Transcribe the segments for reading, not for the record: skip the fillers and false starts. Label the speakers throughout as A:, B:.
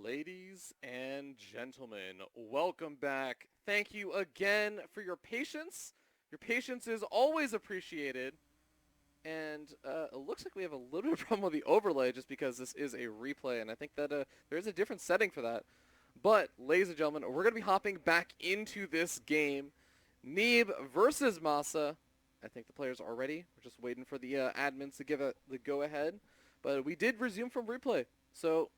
A: Ladies and gentlemen, welcome back. Thank you again for your patience. Your patience is always appreciated. And it looks like we have a little bit of problem with the overlay just because this is a replay, and I think that there is a different setting for that. But, ladies and gentlemen, we're going to be hopping back into this game. Neeb versus MaSa. I think the players are ready. We're just waiting for the admins to give the go-ahead. But we did resume from replay. So,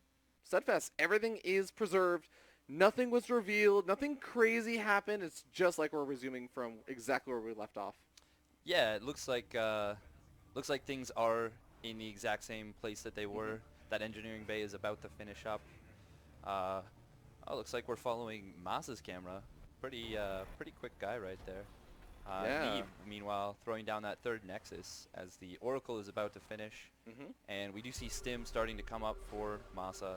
A: steadfast, everything is preserved. Nothing was revealed. Nothing crazy happened. It's just like we're resuming from exactly where we left off.
B: Yeah, it looks like things are in the exact same place that they were. That engineering bay is about to finish up. Looks like we're following MaSa's camera. Pretty quick guy right there.
A: Yeah.
B: Neeb, meanwhile, throwing down that third Nexus as the Oracle is about to finish. And we do see Stim starting to come up for MaSa.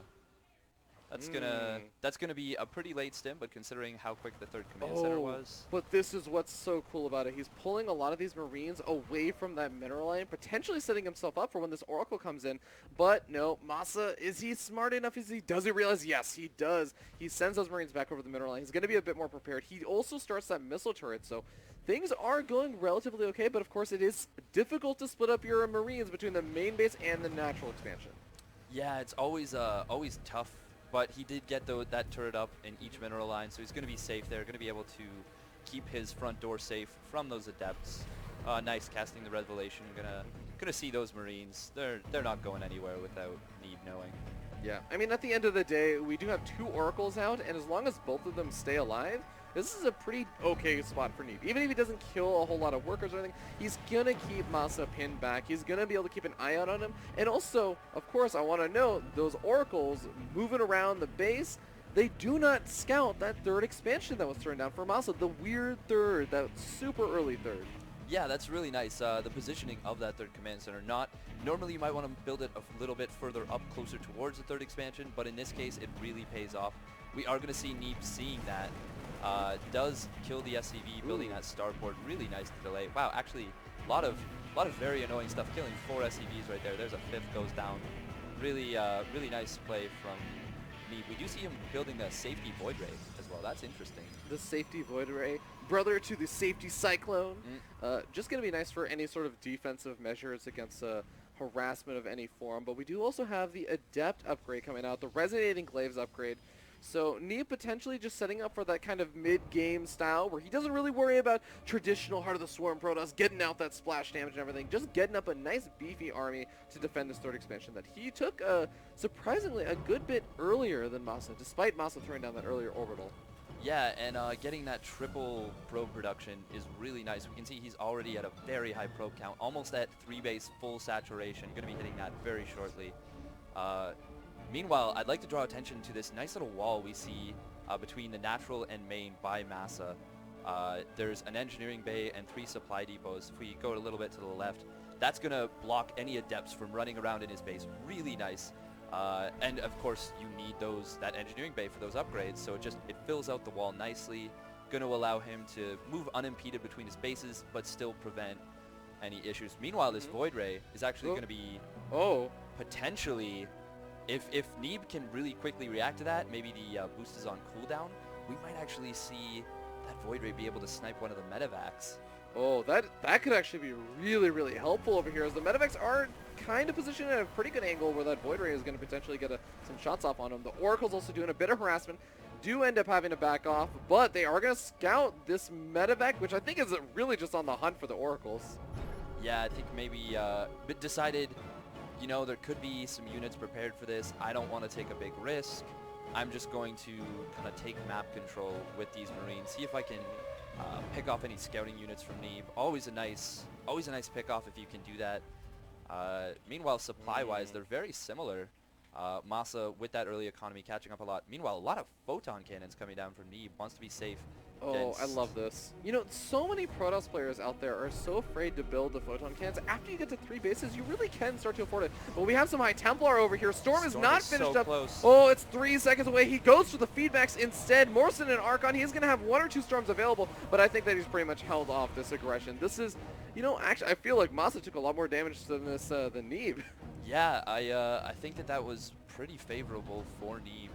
B: That's gonna be a pretty late stim, but considering how quick the third command center was.
A: But this is what's so cool about it. He's pulling a lot of these Marines away from that mineral line, potentially setting himself up for when this Oracle comes in. But no, MaSa, is he smart enough? Does he realize? Yes, he does. He sends those Marines back over the mineral line. He's going to be a bit more prepared. He also starts that missile turret, so things are going relatively okay, but of course it is difficult to split up your Marines between the main base and the natural expansion.
B: Yeah, it's always tough. But he did get that turret up in each mineral line, so he's going to be safe there, going to be able to keep his front door safe from those adepts. Nice casting the Revelation. Gonna see those Marines. They're not going anywhere without Neeb knowing.
A: Yeah, I mean, at the end of the day, we do have two Oracles out, and as long as both of them stay alive, this is a pretty okay spot for Neeb. Even if he doesn't kill a whole lot of workers or anything, he's going to keep MaSa pinned back. He's going to be able to keep an eye out on him. And also, of course, I want to note, those Oracles moving around the base, they do not scout that third expansion that was thrown down for MaSa, the weird third, that super early third.
B: Yeah, that's really nice. The positioning of that third command center. Normally you might want to build it a little bit further up, closer towards the third expansion, but in this case, it really pays off. We are going to see Neeb seeing that. Does kill the SCV, building that starport. Really nice to delay. Wow, actually, a lot of very annoying stuff. Killing 4 SCVs right there. There's a 5th goes down. Really nice play from Neeb. We do see him building a safety Void Ray as well. That's interesting.
A: The safety Void Ray, brother to the safety Cyclone. Just going to be nice for any sort of defensive measures against harassment of any form. But we do also have the Adept upgrade coming out, the Resonating Glaives upgrade. So Neeb potentially just setting up for that kind of mid-game style where he doesn't really worry about traditional Heart of the Swarm Protoss, getting out that splash damage and everything, just getting up a nice beefy army to defend this third expansion that he took surprisingly a good bit earlier than MaSa, despite MaSa throwing down that earlier orbital.
B: Yeah, and getting that triple probe production is really nice. We can see he's already at a very high probe count, almost at 3 base full saturation. Going to be hitting that very shortly. Meanwhile, I'd like to draw attention to this nice little wall we see between the natural and main by MaSa. There's an engineering bay and 3 supply depots. If we go a little bit to the left, that's going to block any adepts from running around in his base. Really nice. And of course, you need that engineering bay for those upgrades, so it fills out the wall nicely. Going to allow him to move unimpeded between his bases, but still prevent any issues. Meanwhile, this Void Ray is actually going to be potentially... If Neeb can really quickly react to that, maybe the boost is on cooldown, we might actually see that Void Ray be able to snipe one of the medevacs.
A: Oh, that could actually be really, really helpful over here, as the medevacs are kind of positioned at a pretty good angle where that Void Ray is going to potentially get some shots off on him. The Oracle's also doing a bit of harassment, do end up having to back off, but they are going to scout this medevac, which I think is really just on the hunt for the Oracles.
B: Yeah, I think maybe decided... You know, there could be some units prepared for this. I don't want to take a big risk. I'm just going to kind of take map control with these Marines, see if I can pick off any scouting units from Neeb. Always a nice pick off if you can do that. Meanwhile, supply-wise, they're very similar. MaSa with that early economy catching up a lot. Meanwhile, a lot of photon cannons coming down from Neeb. Wants to be safe.
A: Oh, I love this. You know, so many Protoss players out there are so afraid to build the photon cannons. After you get to 3 bases, you really can start to afford it. But we have some High Templar over here. Storm is not finished
B: so
A: up.
B: Close.
A: Oh, it's 3 seconds away. He goes for the feedbacks instead. Morrison and Archon, he's going to have 1 or 2 Storms available, but I think that he's pretty much held off this aggression. This is, you know, actually, I feel like MaSa took a lot more damage than than Neeb.
B: Yeah, I think that was pretty favorable for Neeb.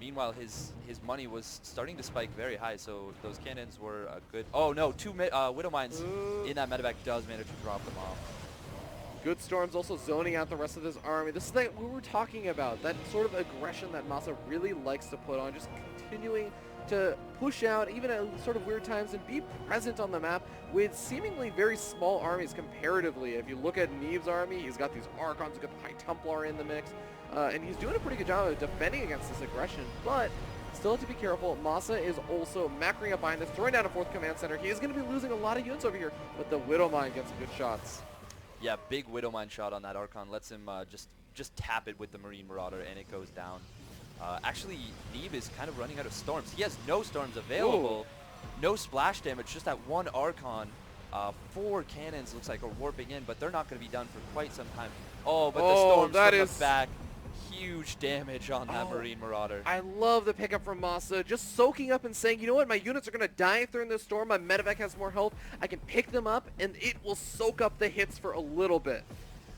B: Meanwhile, his money was starting to spike very high, so those cannons were a good... Oh no, two Widow Mines in that medevac does manage to drop them off.
A: Good Storm's also zoning out the rest of his army. This is like what we're talking about, that sort of aggression that MaSa really likes to put on, just continuing to push out even at sort of weird times and be present on the map with seemingly very small armies comparatively. If you look at Neeb's army, he's got these Archons, he's got the High Templar in the mix, and he's doing a pretty good job of defending against this aggression, but still have to be careful. MaSa is also macroing up behind this, throwing down a 4th command center. He is going to be losing a lot of units over here, but the Widow Mine gets some good shots.
B: Yeah, big Widow Mine shot on that Archon lets him just tap it with the Marine Marauder, and it goes down. Actually, Neeb is kind of running out of storms. He has no storms available, no splash damage, just that one Archon. 4 cannons looks like are warping in, but they're not going to be done for quite some time. Oh, but the storms from the back. Huge damage on that Marine Marauder.
A: I love the pickup from MaSa, just soaking up and saying, you know what, my units are going to die during this storm, my medevac has more health, I can pick them up, and it will soak up the hits for a little bit.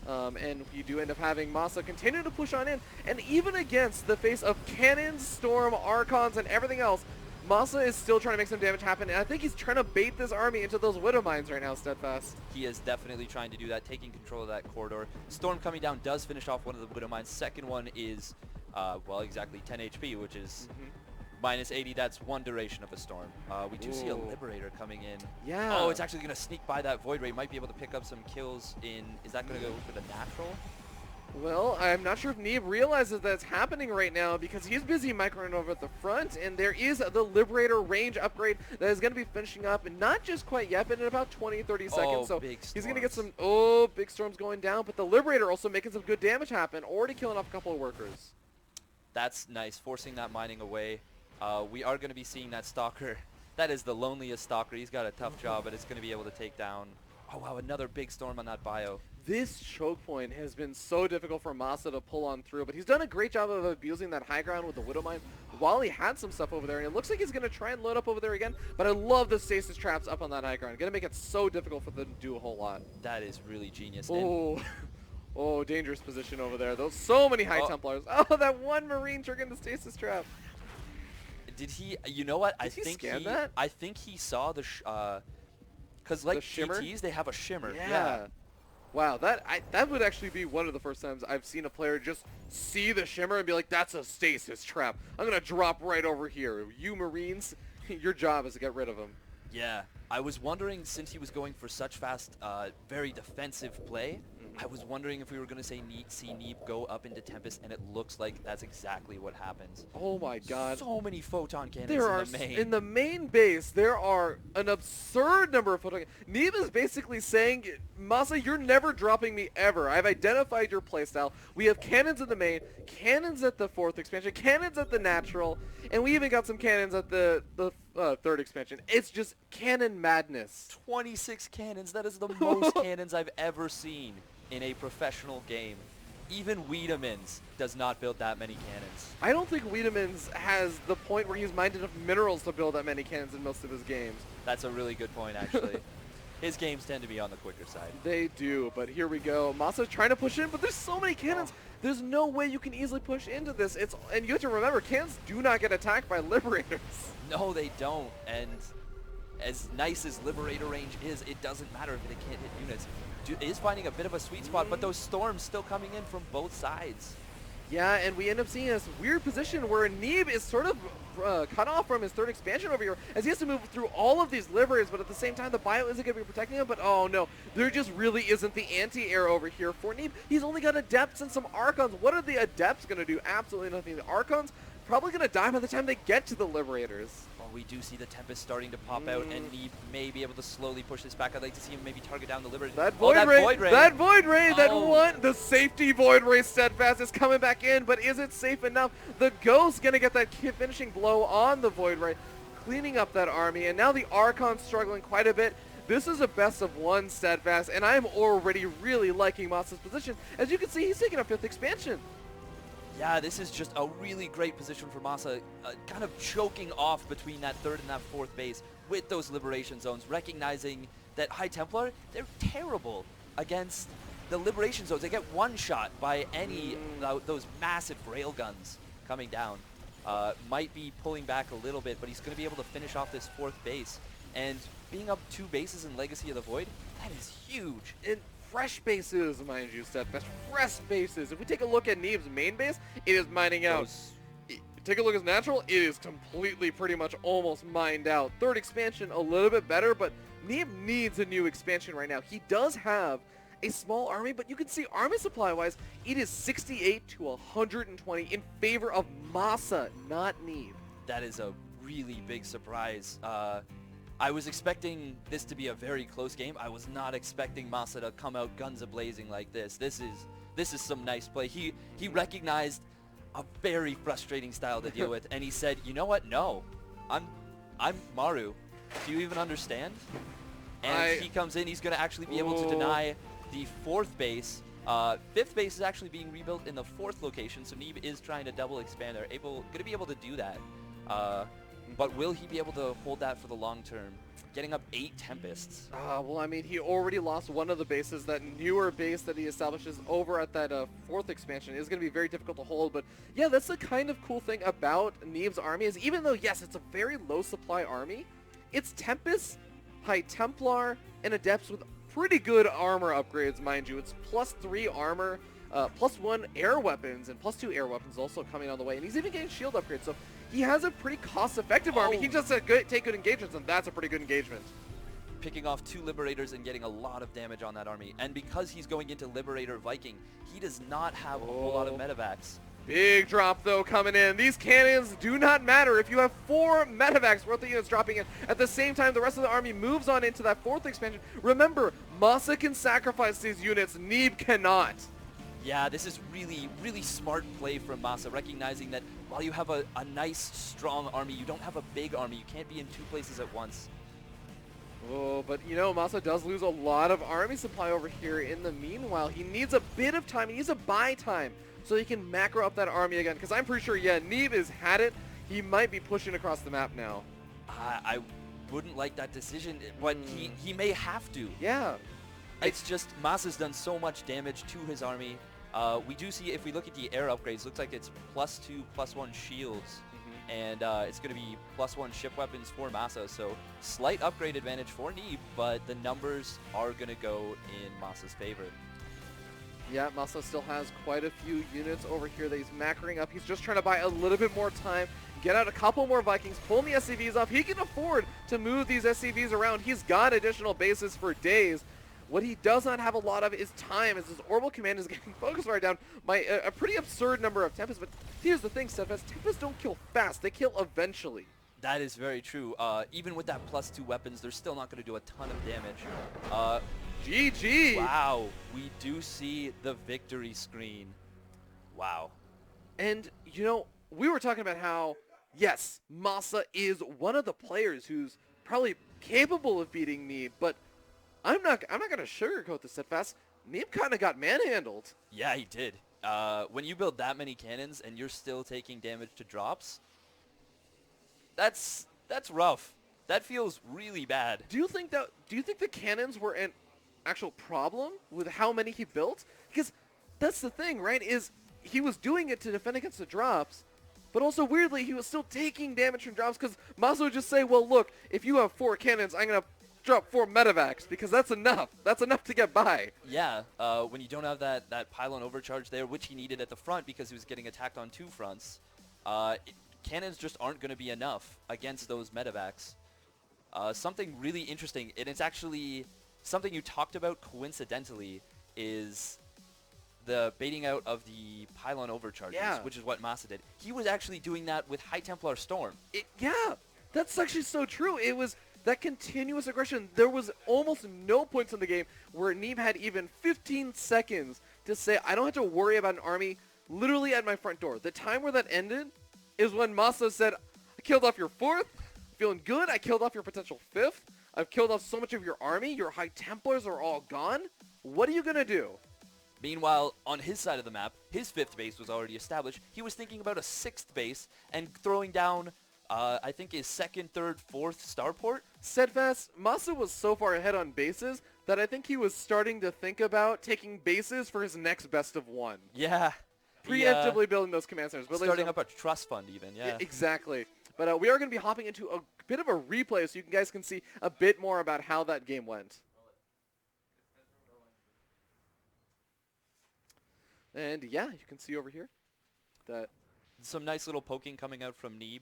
A: And you do end up having MaSa continue to push on in, and even against the face of cannons, storm, Archons, and everything else, MaSa is still trying to make some damage happen, and I think he's trying to bait this army into those Widow Mines right now, Steadfast.
B: He is definitely trying to do that, taking control of that corridor. Storm coming down does finish off one of the Widow Mines. Second one is, well, exactly 10 HP, which is minus 80. That's one duration of a storm. We do see a Liberator coming in.
A: Yeah.
B: Oh, it's actually going to sneak by that Void Ray. Might be able to pick up some kills in... Is that going to go for the natural?
A: Well, I'm not sure if Neeb realizes that's happening right now because he's busy microing over at the front, and there is the Liberator range upgrade that is going to be finishing up, and not just quite yet, but in about 20-30 seconds. So he's going to get some, big storms going down, but the Liberator also making some good damage happen, already killing off a couple of workers.
B: That's nice, forcing that mining away. We are going to be seeing that Stalker. That is the loneliest Stalker. He's got a tough job, but it's going to be able to take down... Oh, wow, another big storm on that bio.
A: This choke point has been so difficult for MaSa to pull on through, but he's done a great job of abusing that high ground with the Widow Mine while he had some stuff over there, and it looks like he's going to try and load up over there again, but I love the stasis traps up on that high ground. Going to make it so difficult for them to do a whole lot.
B: That is really genius.
A: Oh, dangerous position over there. Those so many High Templars. Oh, that one Marine triggering the stasis trap.
B: Did he, you know what?
A: I think
B: he saw the, because like GTs, they have a shimmer.
A: Yeah. Wow, that would actually be one of the first times I've seen a player just see the shimmer and be like, that's a stasis trap. I'm going to drop right over here. You Marines, your job is to get rid of him.
B: Yeah. I was wondering, since he was going for such fast, very defensive play, I was wondering if we were going to see Neeb go up into Tempest, and it looks like that's exactly what happens.
A: Oh my god.
B: So many photon cannons
A: in the main. In the main base, there are an absurd number of photon cannons. Neeb is basically saying, MaSa, you're never dropping me ever. I've identified your playstyle. We have cannons in the main, cannons at the 4th expansion, cannons at the natural, and we even got some cannons at the 3rd expansion. It's just cannon madness.
B: 26 cannons. That is the most cannons I've ever seen in a professional game. Even Wiedemann's does not build that many cannons.
A: I don't think Wiedemann's has the point where he's mined enough minerals to build that many cannons in most of his games.
B: That's a really good point, actually. His games tend to be on the quicker side.
A: They do, but here we go. MaSa's trying to push in, but there's so many cannons. There's no way you can easily push into this. And you have to remember, cannons do not get attacked by Liberators.
B: No, they don't. And as nice as Liberator range is, it doesn't matter if they can't hit units. Is finding a bit of a sweet spot, but those storms still coming in from both sides.
A: Yeah, and we end up seeing this weird position where Neeb is sort of cut off from his 3rd expansion over here as he has to move through all of these Liberators, but at the same time the bio isn't going to be protecting him, but oh no, there just really isn't the anti-air over here for Neeb. He's only got Adepts and some Archons. What are the Adepts going to do? Absolutely nothing. The Archons probably going to die by the time they get to the Liberators.
B: Well, we do see the Tempest starting to pop out, and Neeb may be able to slowly push this back. I'd like to see him maybe target down the Liberators.
A: That Void Ray! That Void Ray! That one! The safety Void Ray Steadfast is coming back in, but is it safe enough? The Ghost going to get that finishing blow on the Void Ray, cleaning up that army, and now the Archon's struggling quite a bit. This is a best of 1 Steadfast, and I'm already really liking MaSa's position. As you can see, he's taking a 5th expansion.
B: Yeah, this is just a really great position for MaSa, kind of choking off between that 3rd and that 4th base with those liberation zones, recognizing that High Templar, they're terrible against the liberation zones. They get one shot by any those massive railguns. coming down. Might be pulling back a little bit, but he's going to be able to finish off this 4th base. And being up 2 bases in Legacy of the Void, that is huge.
A: And fresh bases, mind you, Steadfast. Fresh bases. If we take a look at Neeb's main base, it is mining out. Take a look at his natural, it is completely pretty much almost mined out. 3rd expansion, a little bit better, but Neeb needs a new expansion right now. He does have a small army, but you can see army supply-wise, it is 68 to 120 in favor of MaSa, not Neeb.
B: That is a really big surprise. I was expecting this to be a very close game. I was not expecting MaSa to come out guns a-blazing like this. This is some nice play. He recognized a very frustrating style to deal with, and he said, you know what? No, I'm Maru. Do you even understand? And he comes in. He's going to actually be able to deny the 4th base. 5th base is actually being rebuilt in the 4th location, so Neeb is trying to double expand. They're going to be able to do that. But will he be able to hold that for the long term? Getting up 8 Tempests.
A: Well, I mean, he already lost one of the bases. That newer base that he establishes over at that 4th expansion is going to be very difficult to hold. But yeah, that's the kind of cool thing about Neeb's army is even though, yes, it's a very low supply army, it's Tempest, High Templar, and Adepts with pretty good armor upgrades, mind you. It's +3 armor, +1 air weapons, and +2 air weapons also coming on the way. And he's even getting shield upgrades, so he has a pretty cost-effective army. He just take good engagements, and that's a pretty good engagement.
B: Picking off 2 Liberators and getting a lot of damage on that army. And because he's going into Liberator Viking, he does not have a whole lot of medevacs.
A: Big drop, though, coming in. These cannons do not matter. If you have 4 medevacs worth of units dropping in, at the same time, the rest of the army moves on into that 4th expansion. Remember, MaSa can sacrifice these units. Neeb cannot.
B: Yeah, this is really, really smart play from MaSa, recognizing that while you have a nice, strong army, you don't have a big army. You can't be in 2 places at once.
A: Oh, but you know, MaSa does lose a lot of army supply over here in the meanwhile. He needs a bit of time. He needs a buy time so he can macro up that army again. Because I'm pretty sure, yeah, Neeb has had it. He might be pushing across the map now.
B: I wouldn't like that decision, but he may have to.
A: Yeah.
B: It's just MaSa's done so much damage to his army. We do see, if we look at the air upgrades, looks like it's +2, +1 shields. And it's going to be +1 ship weapons for MaSa, so slight upgrade advantage for Neeb, but the numbers are going to go in MaSa's favor.
A: Yeah, MaSa still has quite a few units over here that he's macroing up. He's just trying to buy a little bit more time, get out a couple more Vikings, pulling the SCVs off. He can afford to move these SCVs around. He's got additional bases for days. What he does not have a lot of is time, as his orbital command is getting focused right down by a pretty absurd number of Tempests. But here's the thing, Steadfast, Tempests don't kill fast. They kill eventually.
B: That is very true. Even with that +2 weapons, they're still not going to do a ton of damage.
A: GG!
B: Wow, we do see the victory screen. Wow.
A: And, you know, we were talking about how, yes, MaSa is one of the players who's probably capable of beating Neeb, but I'm not going to sugarcoat this, Steadfast. Neeb kind of got manhandled.
B: Yeah, he did. When you build that many cannons and you're still taking damage to drops, that's rough. That feels really bad.
A: Do you think the cannons were an actual problem with how many he built? Because that's the thing, right? Is he was doing it to defend against the drops, but also weirdly he was still taking damage from drops because MaSa would just say, well, look, if you have 4 cannons, I'm going to drop 4 medevacs because that's enough. That's enough to get by.
B: Yeah, when you don't have that pylon overcharge there, which he needed at the front because he was getting attacked on 2 fronts, cannons just aren't going to be enough against those medevacs. Something really interesting, and it's actually something you talked about coincidentally, is the baiting out of the pylon overcharges, which is what MaSa did. He was actually doing that with High Templar Storm.
A: Yeah, that's actually so true. It was that continuous aggression. There was almost no points in the game where Neeb had even 15 seconds to say, I don't have to worry about an army literally at my front door. The time where that ended is when MaSa said, I killed off your 4th, feeling good, I killed off your potential 5th, I've killed off so much of your army, your High Templars are all gone. What are you going to do?
B: Meanwhile, on his side of the map, his 5th base was already established. He was thinking about a 6th base and throwing down, I think, his 2nd, 3rd, 4th starport.
A: Steadfast, MaSa was so far ahead on bases that I think he was starting to think about taking bases for his next best of 1.
B: Yeah,
A: preemptively building those command centers. But
B: starting up a trust fund even, yeah.
A: Exactly. But we are going to be hopping into a bit of a replay so you guys can see a bit more about how that game went. And yeah, you can see over here that
B: some nice little poking coming out from Neeb.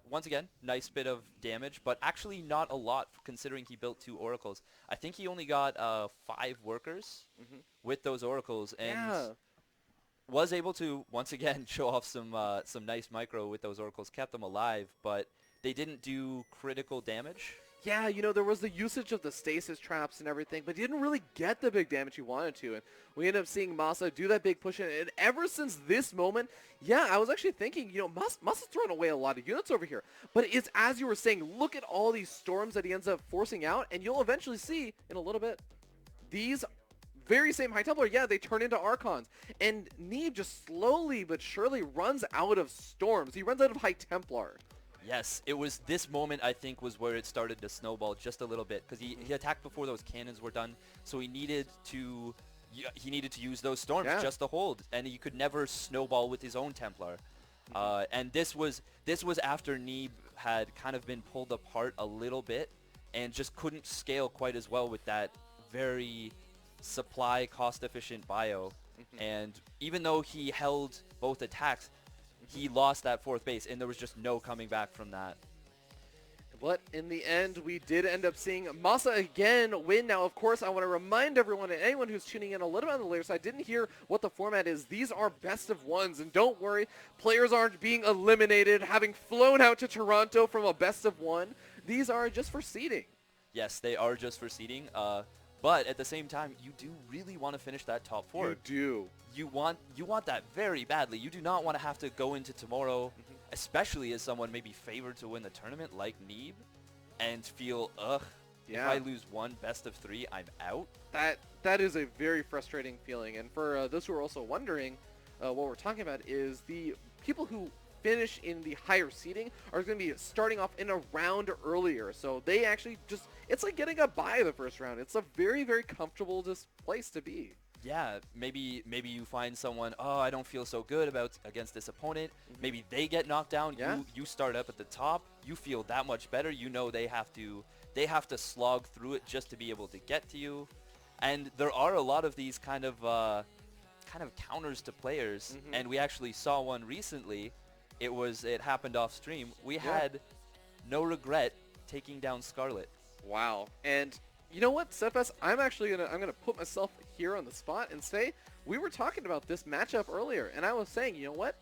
B: Once again, nice bit of damage, but actually not a lot considering he built 2 oracles. I think he only got 5 workers with those oracles, and was able to once again show off some nice micro with those oracles, kept them alive, but they didn't do critical damage.
A: Yeah, you know, there was the usage of the stasis traps and everything, but he didn't really get the big damage he wanted to. And we ended up seeing MaSa do that big push. And ever since this moment, yeah, I was actually thinking, you know, MaSa's throwing away a lot of units over here. But it's, as you were saying, look at all these storms that he ends up forcing out. And you'll eventually see in a little bit, these very same High Templar, yeah, they turn into Archons. And Neeb just slowly but surely runs out of storms. He runs out of High Templar.
B: Yes, it was this moment, I think, was where it started to snowball just a little bit, because he attacked before those cannons were done, so he needed to use those storms just to hold, and he could never snowball with his own Templar. And this was after Neeb had kind of been pulled apart a little bit and just couldn't scale quite as well with that very supply cost efficient bio. And even though he held both attacks, he lost that 4th base, and there was just no coming back from that.
A: But in the end, we did end up seeing MaSa again win. Now, of course, I want to remind everyone and anyone who's tuning in a little bit on the later side, didn't hear what the format is. These are best of 1s, and don't worry, players aren't being eliminated, having flown out to Toronto from a best of 1. These are just for seeding.
B: Yes, they are just for seeding. But at the same time, you do really want to finish that top 4.
A: You do.
B: You want that very badly. You do not want to have to go into tomorrow, especially as someone maybe favored to win the tournament like Neeb, and feel, if I lose 1 best of 3, I'm out.
A: That is a very frustrating feeling. And for those who are also wondering, what we're talking about is the people who finish in the higher seeding are going to be starting off in a round earlier. So they actually just, it's like getting a bye the first round. It's a very, very comfortable just place to be.
B: Yeah, maybe you find someone, I don't feel so good against this opponent. Maybe they get knocked down. You start up at the top. You feel that much better. You know they have to slog through it just to be able to get to you. And there are a lot of these kind of counters to players, and we actually saw one recently. It happened off stream. We had No Regret taking down Scarlet.
A: Wow. And you know what, Sepes? I'm gonna put myself here on the spot and say we were talking about this matchup earlier, and I was saying, you know what,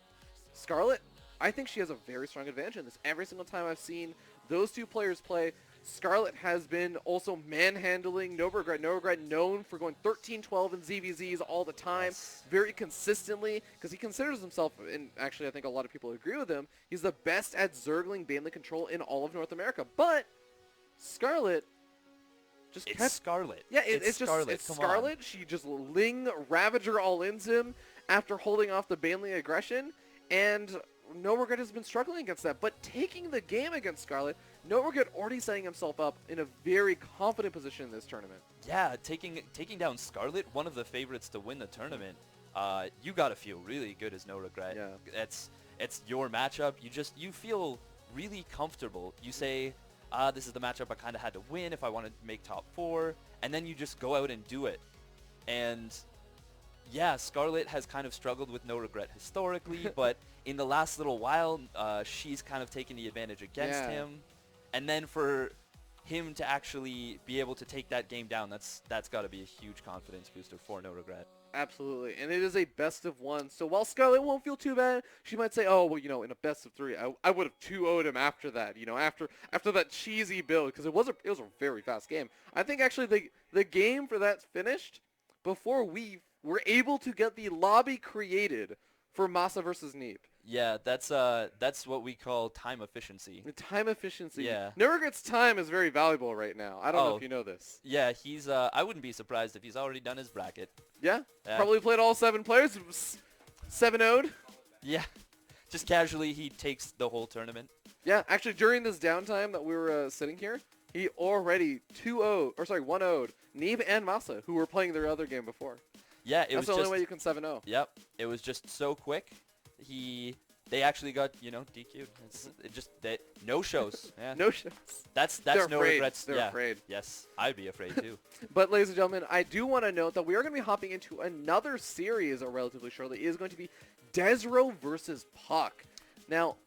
A: Scarlet, I think she has a very strong advantage in this. Every single time I've seen those 2 players play, Scarlet has been also manhandling No Regret. No Regret known for going 13-12 in ZVZs all the time, very consistently, because he considers himself, and actually I think a lot of people agree with him, he's the best at Zergling Baneley control in all of North America. But Scarlet
B: it's Scarlet.
A: Yeah, it's Scarlet. It's Scarlet. She just Ling Ravager all-ins him after holding off the Baneley aggression, and No Regret has been struggling against that. But taking the game against Scarlet, No Regret already setting himself up in a very confident position in this tournament.
B: Yeah, taking down Scarlet, one of the favorites to win the tournament. You gotta feel really good as No Regret.
A: Yeah.
B: It's your matchup. You feel really comfortable. You say, this is the matchup I kind of had to win if I wanted to make top 4, and then you just go out and do it. And yeah, Scarlet has kind of struggled with No Regret historically, but in the last little while, she's kind of taken the advantage against him. And then for him to actually be able to take that game down, that's got to be a huge confidence booster for No Regret.
A: Absolutely, and it is a best of 1. So while Scarlet won't feel too bad, she might say, "Oh, well, you know, in a best of 3, I would have 2-0'd him after that. You know, after that cheesy build, because it was a very fast game. I think actually the game for that finished before we were able to get the lobby created for MaSa versus Neeb.
B: Yeah, that's what we call time efficiency.
A: The time efficiency.
B: Yeah.
A: No Regret's time is very valuable right now. I don't know if you know this.
B: Yeah, he's. I wouldn't be surprised if he's already done his bracket.
A: Yeah. Probably played all 7 players. 7-0'd.
B: Yeah. Just casually, he takes the whole tournament.
A: Yeah, actually, during this downtime that we were sitting here, he already 1-0'd Neeb and MaSa, who were playing their other game before.
B: Yeah,
A: That's the only way you can 7-0.
B: Yep, it was just so quick. They actually got, DQ'd. It just no shows. Yeah.
A: No shows.
B: That's
A: They're
B: no
A: afraid.
B: regrets.
A: They're
B: yeah.
A: afraid.
B: Yes, I'd be afraid too.
A: But ladies and gentlemen, I do want to note that we are going to be hopping into another series relatively shortly. It is going to be Desro versus Puck. Now,